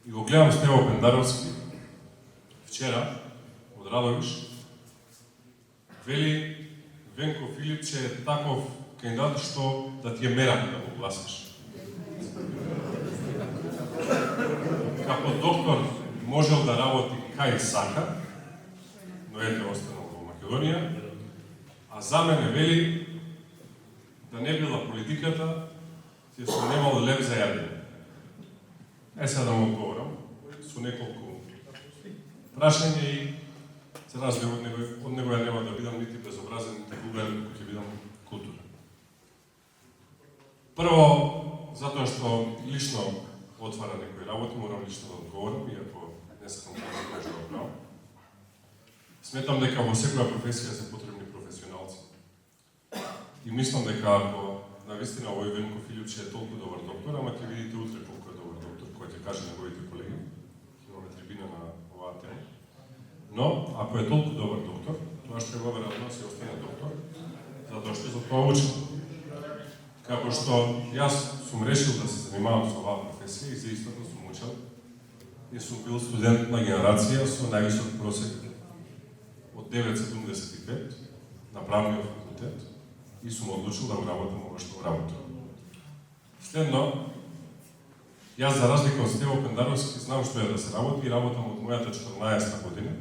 И го гледам Стево Пендаровски вчера од Радовиш. Вели Венко Филипче е таков кандидат што да ти е мерак да го гласаш. Како доктор можел да работи кај сака, но ете останал во Македонија, а за мене вели да не била политиката, ќе сум немал лев за јадење. Сега да му одговорам со неколку прашања и за разлика од него ја нема да бидам нити безобразен, нити vulgaren, кој ќе бидам културен. Прво, затоа што лично отвара некои работи, морам лично да одговорам, иако не сакам да го кажа право. Сметам дека во секоја професија се потребни професионалци. И мислам дека ако навистина овој Венко Филипче е толку добар доктор, ама ќе видите утре колку е добар доктор, кој ќе каже неговите колеги. Имаме трибина на оваа тема. Но, ако е толку добар доктор, тоа што треба веројатно се остане доктор, затоа што за тоа учи. Како што јас сум решил да се занимавам со оваа професија и заистото сум учел и сум бил студент на генерација со највисок просек од 9,75 на правниот факултет и сум одлучил да го работам ова што го работам. Следно, јас за разлика од Стево Пендаровски знам што е да се работи и работам од мојата 14 година.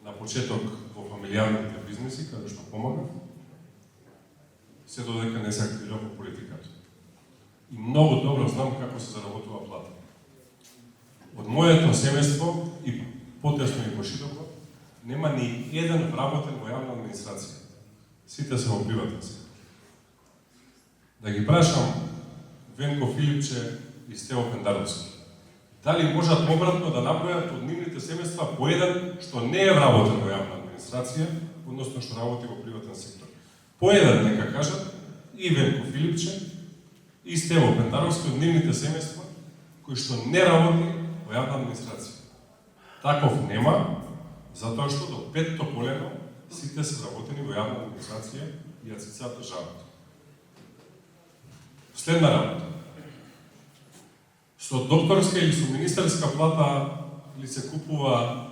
На почеток во фамилијарните бизнеси, каде што помагав, се додека не се активирам во политиката. И многу добро знам како се заработува плата. Од моето семејство и потесно и пошироко нема ни еден вработен во јавна администрација. Сите се во приватен сектор. Да ги прашам Венко Филипче и Стево Пендаровски, дали можат обратно да направат од нивните семејства по еден што не е вработен во јавна администрација, односно што работи во приватен сектор. По еден нека кажат и Венко Филипче и Стево Пендаровски од нивните семејства кои што не работи во јавна администрација. Таков нема, затоа што до петто колено сите се работени во јавна администрација и ја цицат државата. Следна работа. Со докторска или со министерска плата ли се купува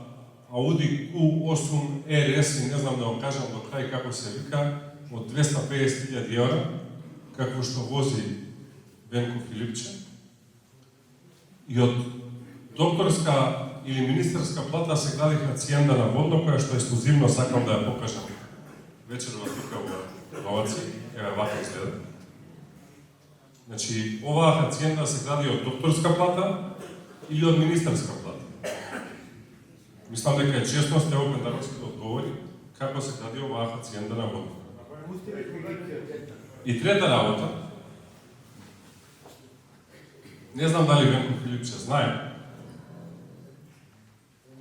Audi Q8 RS и не знам да го кажам до крај како се вика, од 250.000 евра, како што вози Венко Филипче, и од докторска или министерска плата се гради хациенда на Водно, која што ексклузивно сакам да ја покажам вечерва тука во Новаци, еве вака изгледа. Значи, оваа хациенда се гради од докторска плата или од министерска плата. Мислам дека е честно Стево Пендаровски да одговори како се гради оваа хациенда на Водно. И трета работа, не знам дали Венко Филипче знае,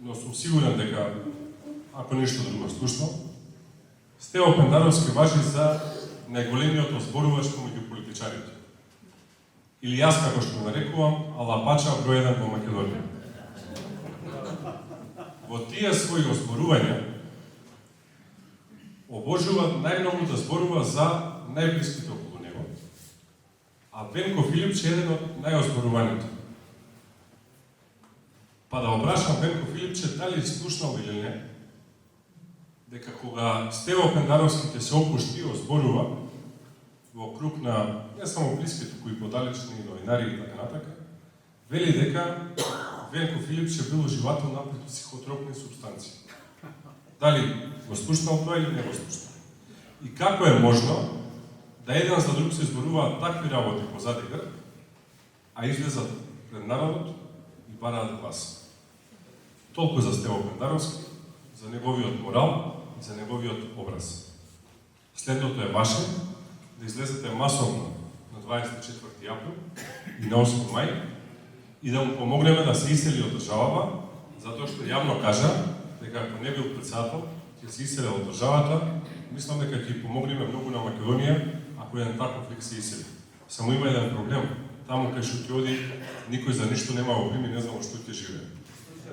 но сум сигурен дека, ако ништо друго слушно, Стево Пендаровски важи за најголемиот озборувач помеѓу политичарите. Или јас како што го нарекувам, алапача број 1 во Македонија. Во тие своји озборувања обожува најмногу да зборува за најблиските околу него, а Венко Филипче е еден од најозборуваните. Па да опрашам Венко Филипче дали слушнал или не, дека кога Стево Пендаровски ќе се опушти и озборува во круг на не само блиските, кои подалечни новинари и така натака, вели дека Венко Филипче бил уживател на психотропни субстанции. Дали го слушнал тоа или не го слушнал? И како е можно да еден за друг се изборуваат такви работи позади грб, а излезат пред народот и бараат глас? Толку за Стево Пендаровски, за неговиот морал и за неговиот образ. Следното е ваше да излезете масовно на 24 април и на 8 мај и да му помогнеме да се исели од државава, затоа што јавно кажа дека ако не бил председател, ќе се исели од државата. Мислам дека ќе помогнеме многу на Македонија ако еден таков лик се исели. Само има еден проблем. Таму кај што ќе оди, никој за ништо нема обрим и не знам што ќе живее.